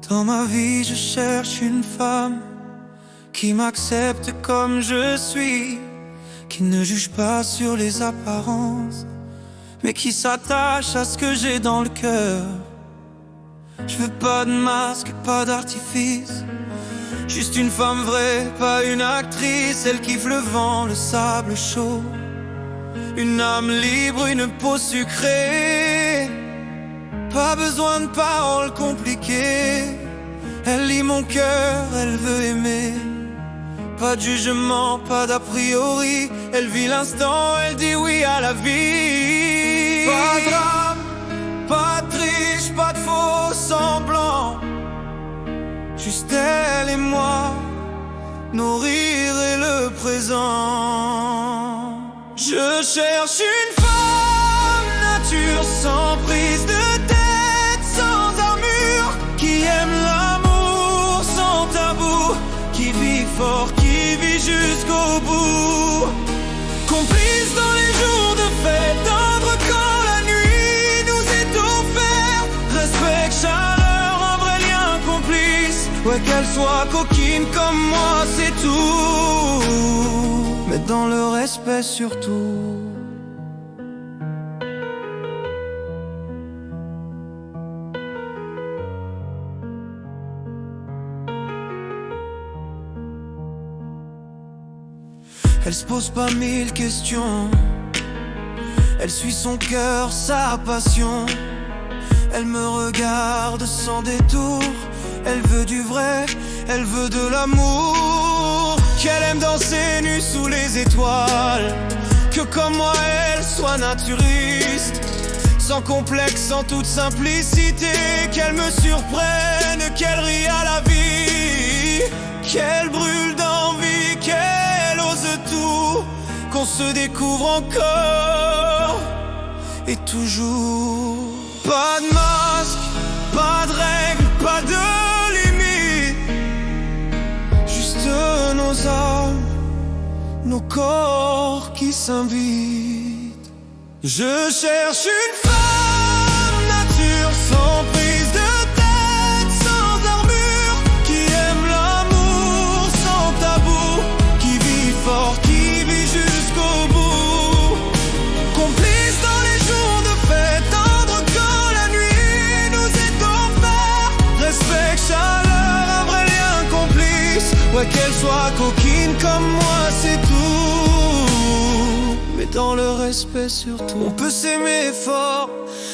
Dans ma vie je cherche une femme qui m'accepte comme je suis, qui ne juge pas sur les apparences, mais qui s'attache à ce que j'ai dans le cœur. Je veux pas de masque, pas d'artifice, juste une femme vraie, pas une actrice. Elle kiffe le vent, le sable chaud, une âme libre, une peau sucrée. Pas besoin de paroles compliquées, elle lit mon cœur, elle veut aimer. Pas de jugement, pas d'a priori, elle vit l'instant, elle dit oui à la vie. Pas de drame, pas de triche, pas de faux semblants, juste elle et moi, nos rires et le présent. Je cherche une femme nature, sans prise de tête, sans armure, qui aime l'amour sans tabou, qui vit fort, qui vit jusqu'au bout. Complice dans les jours de fête, tendre quand la nuit nous est offerte. Respect, chaleur, un vrai lien complice. Ouais, qu'elle soit coquine comme moi, c'est tout, mais dans le respect surtout. Elle se pose pas mille questions, elle suit son cœur, sa passion. Elle me regarde sans détour, elle veut du vrai, elle veut de l'amour. Qu'elle aime danser nue sous les étoiles, que comme moi elle soit naturiste, sans complexe, en toute simplicité. Qu'elle me surprenne, qu'elle rie à la vie, qu'elle brûle d'envie, qu'elle ose tout, qu'on se découvre encore et toujours. Pas de masque, pas de règles, pas de limites, juste nos âmes, nos corps qui s'invitent. Je cherche une femme nature, sans prise de tête, sans armure, qui aime l'amour sans tabou, qui vit fort, qui vit jusqu'au bout. Complice dans les jours de fête, tendre quand la nuit nous est offerte. Respect, chaleur, un vrai lien complice. Ouais, qu'elle soit coquine comme moi, c'est tout, mais dans le respect surtout. On peut s'aimer fort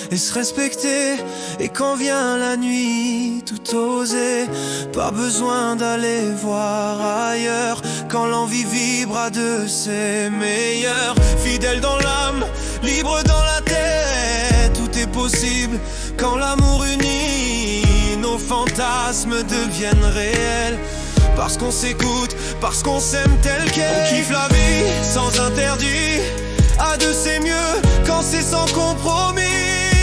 et se respecter, et quand vient la nuit, tout oser. Pas besoin d'aller voir ailleurs, quand l'envie vibre à de ses meilleurs. Fidèle dans l'âme, libre dans la tête, tout est possible quand l'amour unit. Nos fantasmes deviennent réels, parce qu'on s'écoute, parce qu'on s'aime tel quel. On kiffe la vie sans interdit, à deux c'est mieux quand c'est sans compromis.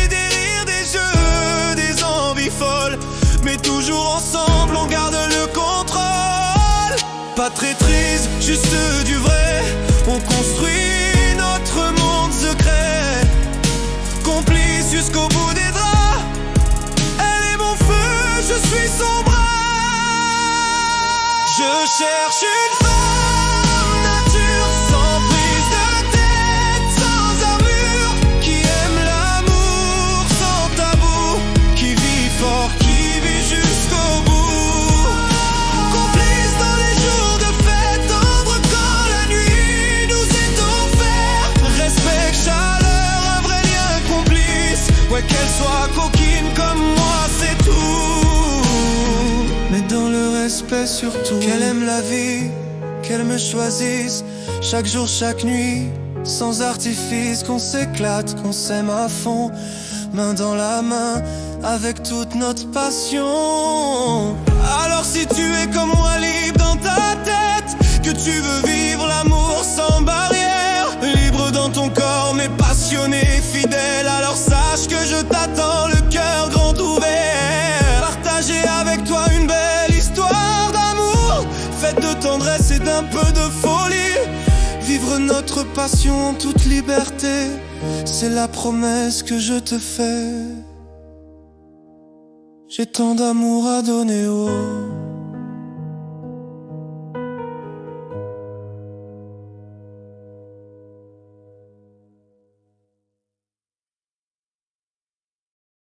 Des rires, des jeux, des envies folles, mais toujours ensemble on garde le contrôle. Pas de traîtrise, juste du vrai, on construit notre monde secret. Complice jusqu'au bout des draps, elle est mon feu, je suis son bras. Je cherche une femme nature, sans prise de tête, sans armure, qui aime l'amour sans tabou, qui vit fort, qui vit jusqu'au bout. Complice dans les jours de fête, tendre quand la nuit nous est offerte. Respect, chaleur, un vrai lien complice. Ouais, qu'elle soit coquine comme moi, c'est tout, mais dans le respect surtout. Qu'elle aime la vie, qu'elle me choisisse, chaque jour, chaque nuit, sans artifice. Qu'on s'éclate, qu'on s'aime à fond, main dans la main, avec toute notre passion. Alors si tu es comme moi, libre dans ta tête, que tu veux vivre l'amour sans barrière, libre dans ton corps mais passionné, fidèle, alors sache que je t'attends, le cœur grand ouvert. Partager avec toi une belle histoire d'amour, faite de tendresse et d'un peu de folie. Vivre notre passion en toute liberté, c'est la promesse que je te fais. J'ai tant d'amour à donner, oh.